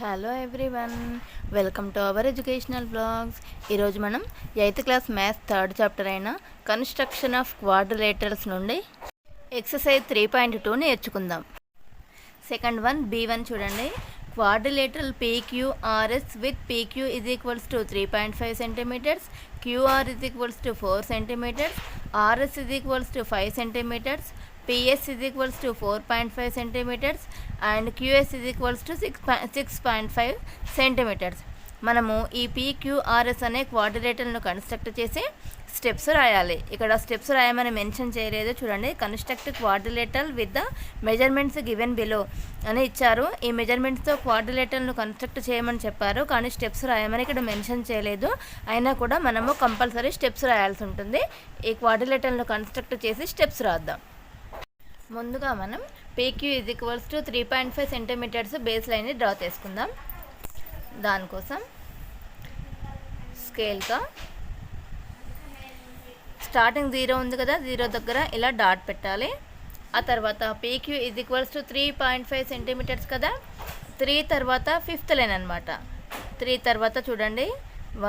Hello everyone, welcome to our educational blogs. ఈరోజు మనం 8th class maths 3rd chapter అయిన construction of quadrilaterals నుండి exercise 3.2 నేర్చుకుందాం. Second one B1 చూడండి. Quadrilateral PQRS with PQ is equals to 3.5 centimetres, QR is equals to 4 centimetres, RS is equals to 5 centimetres, PS is equals to 4.5 centimeters and QS is equals to 6.5 centimeters. మనము ఈ PQRS అనే క్వాడ్రిలేటరల్ను construct చేసి steps రాయాలి. ఇక్కడ steps రాయమని mention చేయలేదు చూడండి. Construct quadrilateral with the measurements given below అని ఇచ్చారు. ఈ మెజర్మెంట్స్తో క్వాడ్రిలేటరల్ను కన్స్ట్రక్ట్ చేయమని చెప్పారు, కానీ స్టెప్స్ రాయమని ఇక్కడ మెన్షన్ చేయలేదు. అయినా కూడా మనము కంపల్సరీ స్టెప్స్ రాయాల్సి ఉంటుంది. ఈ క్వాడ్రిలేటరల్ను కన్స్ట్రక్ట్ చేసి స్టెప్స్ రాద్దాం. ముందుగా మనం PQ is equals to 3.5 centimetres base లైన్ని డ్రా చేసుకుందాం. దానికోసం స్కేల్గా స్టార్టింగ్ 0 ఉంది కదా, 0 దగ్గర ఇలా డాట్ పెట్టాలి. ఆ తర్వాత PQ is equals to 3.5 centimetres కదా, 3 తర్వాత 5th లైన్ అనమాట. 3 తర్వాత చూడండి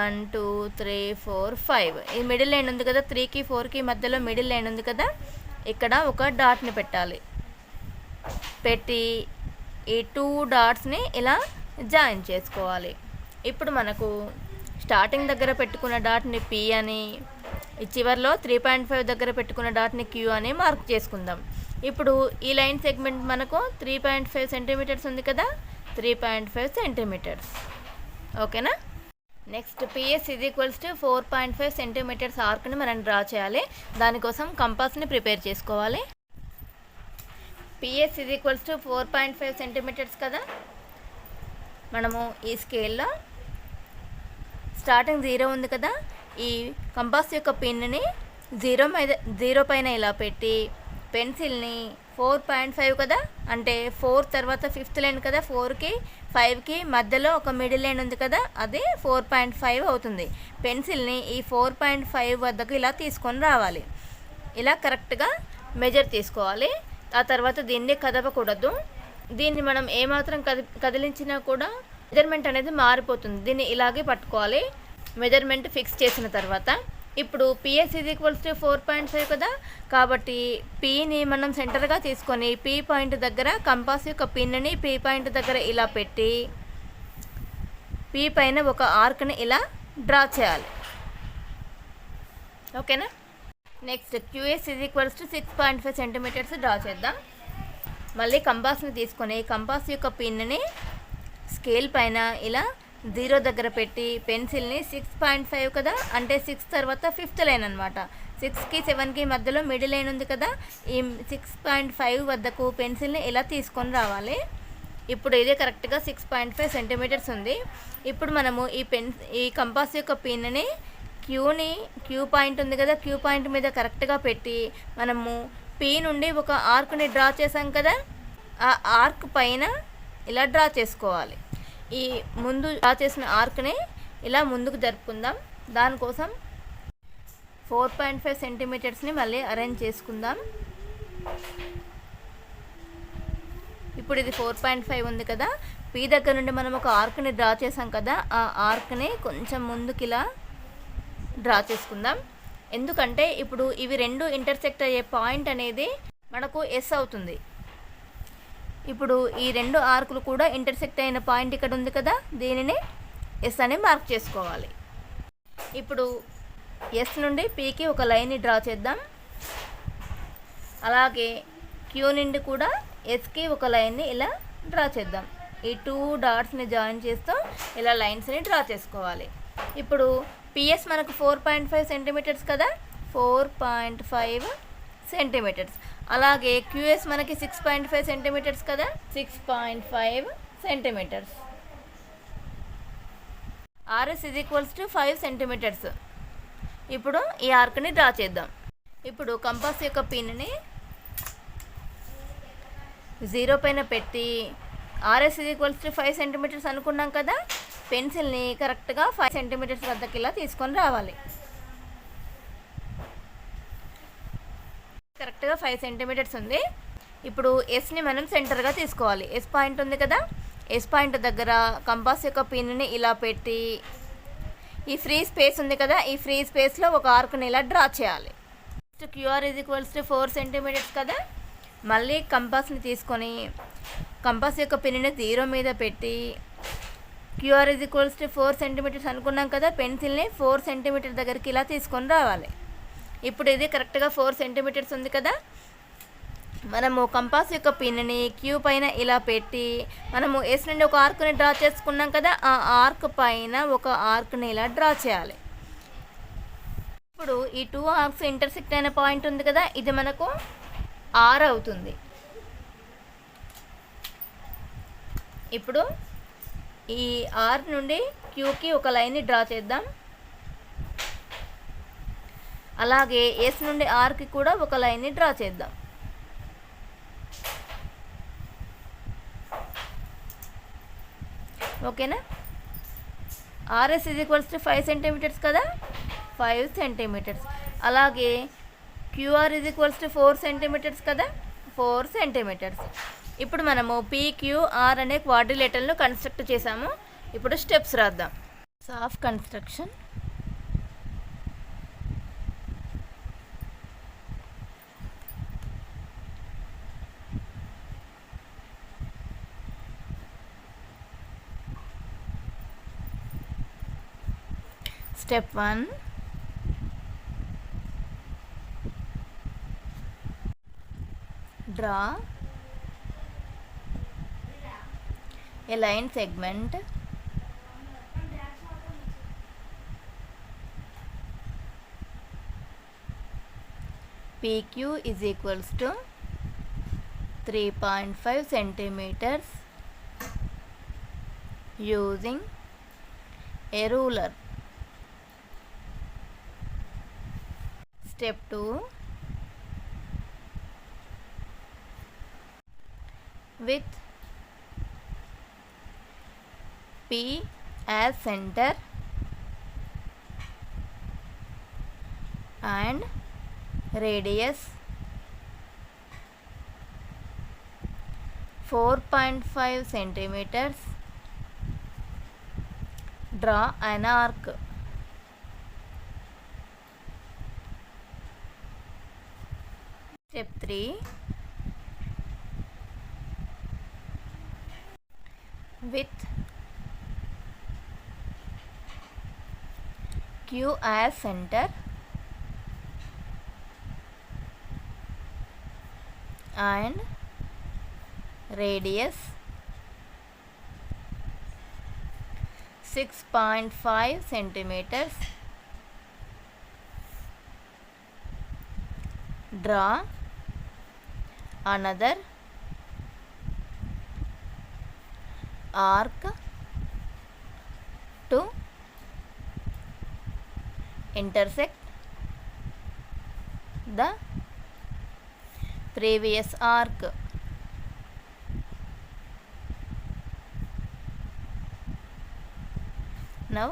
1 2 3 4 5 ఈ మిడిల్ లైన్ ఉంది కదా, 3కి 4కి మధ్యలో మిడిల్ లైన్ ఉంది కదా, ఇక్కడ ఒక డాట్ని పెట్టాలి. పెట్టి ఈ 2 డాట్స్ని ఇలా జాయిన్ చేసుకోవాలి. ఇప్పుడు మనకు స్టార్టింగ్ దగ్గర పెట్టుకున్న డాట్ని P అని, ఈ చివరిలో 3.5 దగ్గర పెట్టుకున్న డాట్ని Q అని మార్క్ చేసుకుందాం. ఇప్పుడు ఈ లైన్ సెగ్మెంట్ మనకు 3.5 సెంటీమీటర్స్ ఉంది కదా, 3.5 సెంటీమీటర్స్. ఓకేనా. Next PS is equals to 4.5 centimetres ఆర్క్ని మనం డ్రా చేయాలి. దానికోసం కంపాస్ని ప్రిపేర్ చేసుకోవాలి. PS is equals to 4.5 centimetres కదా, మనము ఈ స్కేల్లో స్టార్టింగ్ 0 ఉంది కదా, ఈ కంపాస్ యొక్క పిన్ని 0 పైన ఇలా పెట్టి పెన్సిల్ని 4.5 కదా, అంటే 4 తర్వాత 5th లైన్ కదా, 4కి 5కి మధ్యలో ఒక మిడిల్ లైన్ ఉంది కదా, అది 4.5 అవుతుంది. పెన్సిల్ని ఈ 4.5 వద్దకు ఇలా తీసుకొని రావాలి. ఇలా కరెక్ట్గా మెజర్ తీసుకోవాలి. ఆ తర్వాత దీన్ని కదపకూడదు. దీన్ని మనం ఏమాత్రం కదిలించినా కూడా మెజర్మెంట్ అనేది మారిపోతుంది. దీన్ని ఇలాగే పట్టుకోవాలి మెజర్మెంట్ ఫిక్స్ చేసిన తర్వాత. ఇప్పుడు PS ఈజ్ ఈక్వల్స్ టు 4.5 కదా, కాబట్టి Pని మనం సెంటర్గా తీసుకొని P పాయింట్ దగ్గర కంపాస్ యొక్క పిన్ని P పాయింట్ దగ్గర ఇలా పెట్టి P పైన ఒక ఆర్క్ని ఇలా డ్రా చేయాలి. ఓకేనా. Next QS is equals to 6.5 centimetres draw చేద్దాం. మళ్ళీ కంపాస్ని తీసుకొని కంపాస్ యొక్క పిన్ని స్కేల్ పైన ఇలా 0 దగ్గర పెట్టి పెన్సిల్ని 6.5 కదా, అంటే 6 తర్వాత 5th లైన్ అనమాట. 6కి 7కి మధ్యలో మిడిల్ లైన్ ఉంది కదా, ఈ 6.5 వద్దకు పెన్సిల్ని ఇలా తీసుకొని రావాలి. ఇప్పుడు ఇదే కరెక్ట్గా 6.5 సెంటీమీటర్స్ ఉంది. ఇప్పుడు మనము ఈ కంపాస్ యొక్క పిన్ని Q పాయింట్ ఉంది కదా, Q పాయింట్ మీద కరెక్ట్గా పెట్టి మనము P నుండి ఒక ఆర్క్ని డ్రా చేసాం కదా, ఆ ఆర్క్ పైన ఇలా డ్రా చేసుకోవాలి. ఈ ముందు డ్రా చేసిన ఆర్క్ని ఇలా ముందుకు జరుపుకుందాం. దానికోసం 4.5 సెంటీమీటర్స్ని మళ్ళీ అరేంజ్ చేసుకుందాం. ఇప్పుడు ఇది 4.5 ఉంది కదా, P దగ్గర నుండి మనం ఒక ఆర్క్ని డ్రా చేసాం కదా, ఆ ఆర్క్ని కొంచెం ముందుకు ఇలా డ్రా చేసుకుందాం. ఎందుకంటే ఇప్పుడు ఇవి రెండు ఇంటర్సెక్ట్ అయ్యే పాయింట్ అనేది మనకు S అవుతుంది. ఇప్పుడు ఈ 2 ఆర్కులు కూడా ఇంటర్సెక్ట్ అయిన పాయింట్ ఇక్కడ ఉంది కదా, దీనిని S అని మార్క్ చేసుకోవాలి. ఇప్పుడు S నుండి Pకి ఒక లైన్ని డ్రా చేద్దాం. అలాగే Q నుండి కూడా Sకి ఒక లైన్ని ఇలా డ్రా చేద్దాం. ఈ 2 డాట్స్ని జాయిన్ చేస్తూ ఇలా లైన్స్ని డ్రా చేసుకోవాలి. ఇప్పుడు PS మనకు 4.5 సెంటీమీటర్స్ కదా, 4.5 సెంటీమీటర్స్. అలాగే QS మనకి 6.5 సెంటీమీటర్స్ కదా, 6.5 centimetres. RS is equals to 5 centimetres. ఇప్పుడు ఈ ఆర్క్ని డ్రా చేద్దాం. ఇప్పుడు కంపాస్ యొక్క పిన్ని 0 పైన పెట్టి RS is equals to 5 centimetres అనుకున్నాం కదా, పెన్సిల్ని కరెక్ట్గా 5 సెంటీమీటర్స్ వద్దకు ఇలా తీసుకొని రావాలి. కరెక్ట్గా 5 సెంటీమీటర్స్ ఉంది. ఇప్పుడు Sని మనం సెంటర్గా తీసుకోవాలి. S పాయింట్ ఉంది కదా, ఎస్ పాయింట్ దగ్గర కంపాస్ యొక్క పిన్ని ఇలా పెట్టి ఈ ఫ్రీ స్పేస్ ఉంది కదా, ఈ ఫ్రీ స్పేస్లో ఒక ఆర్క్ని ఇలా డ్రా చేయాలి. Next QR is equals to 4 centimetres కదా, మళ్ళీ కంపాస్ని తీసుకొని కంపాస్ యొక్క పిన్ని 0 మీద పెట్టి QR is equals to 4 centimetres అనుకున్నాం కదా, పెన్సిల్ని 4 సెంటీమీటర్ దగ్గరికి ఇలా తీసుకొని రావాలి. ఇప్పుడు ఇది కరెక్ట్గా 4 సెంటీమీటర్స్ ఉంది కదా, మనము కంపాస్ యొక్క పిన్ని క్యూ పైన ఇలా పెట్టి మనము ఎస్ నుండి ఒక ఆర్క్ని డ్రా చేసుకున్నాం కదా, ఆ ఆర్క్ పైన ఒక ఆర్క్ని ఇలా డ్రా చేయాలి. ఇప్పుడు ఈ 2 ఆర్క్స్ ఇంటర్సెక్ట్ అయిన పాయింట్ ఉంది కదా, ఇది మనకు R అవుతుంది. ఇప్పుడు ఈ R నుండి క్యూకి ఒక లైన్ని డ్రా చేద్దాం. అలాగే ఎస్ నుండి ఆర్కి కూడా ఒక లైన్ని డ్రా చేద్దాం. ఓకేనా. RS is equals to 5 centimetres కదా, 5 సెంటీమీటర్స్. అలాగే QR is equals to 4 centimetres కదా, 4 సెంటీమీటర్స్. ఇప్పుడు మనము PQR అనే క్వాడ్రిలేటర్ను కన్స్ట్రక్ట్ చేసాము. ఇప్పుడు స్టెప్స్ రాద్దాం. సాఫ్ construction. Step 1, draw a line segment PQ is equals to 3.5 centimeters using a ruler. Step 2, with P as center and radius 4.5 centimeters, draw an arc. Step 3, with Q as center and radius 6.5 centimeters, draw another arc to intersect the previous arc. Now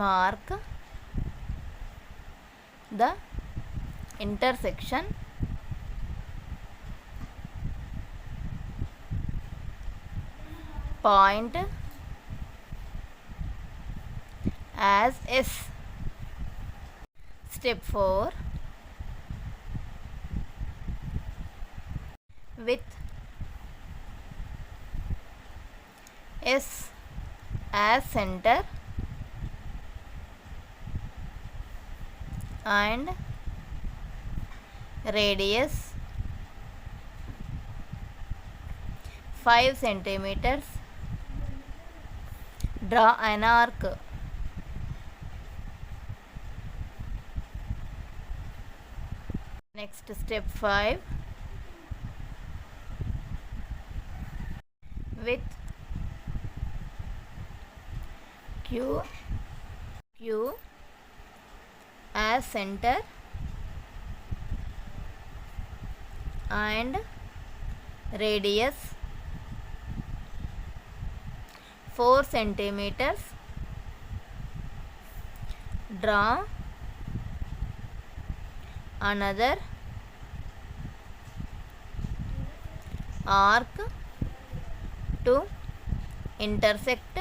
mark the intersection point as S. Step 4, with S as center and radius 5 centimeters, draw an arc. Next, step 5, with Q as center and radius 4 centimeters, draw another arc to intersect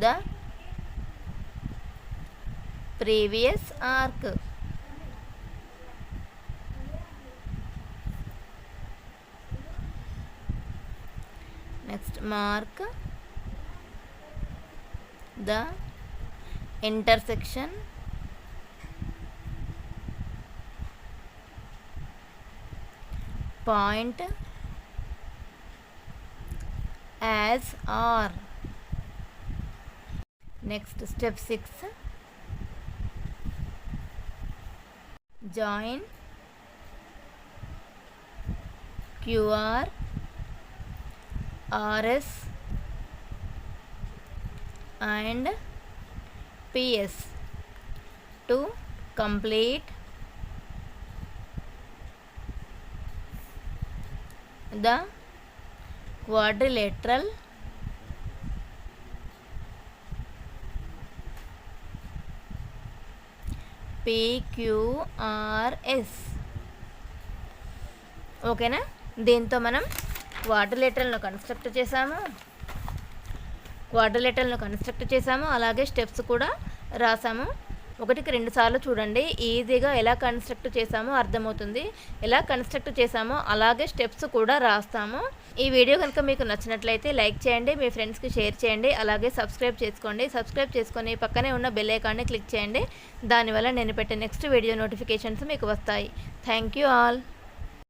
the previous arc. Next, mark the intersection point as R. Next, step 6, join QR, RS and PS to complete the quadrilateral PQRS. ఓకేనా? దీంతో మనం క్వాడ్రిలేటరల్ను construct చేసాము, అలాగే steps కూడా రాసాము. 1కి 2 సార్లు చూడండి, ఈజీగా ఎలా కన్స్ట్రక్ట్ చేసామో అర్థమవుతుంది. ఎలా కన్స్ట్రక్ట్ చేసామో అలాగే స్టెప్స్ కూడా రాస్తాము. ఈ వీడియో కనుక మీకు నచ్చినట్లయితే లైక్ చేయండి, మీ ఫ్రెండ్స్కి షేర్ చేయండి, అలాగే సబ్స్క్రైబ్ చేసుకొని పక్కనే ఉన్న బెల్ ఐకాన్ని క్లిక్ చేయండి. దానివల్ల నేను పెట్టే నెక్స్ట్ వీడియో నోటిఫికేషన్స్ మీకు వస్తాయి. Thank you all.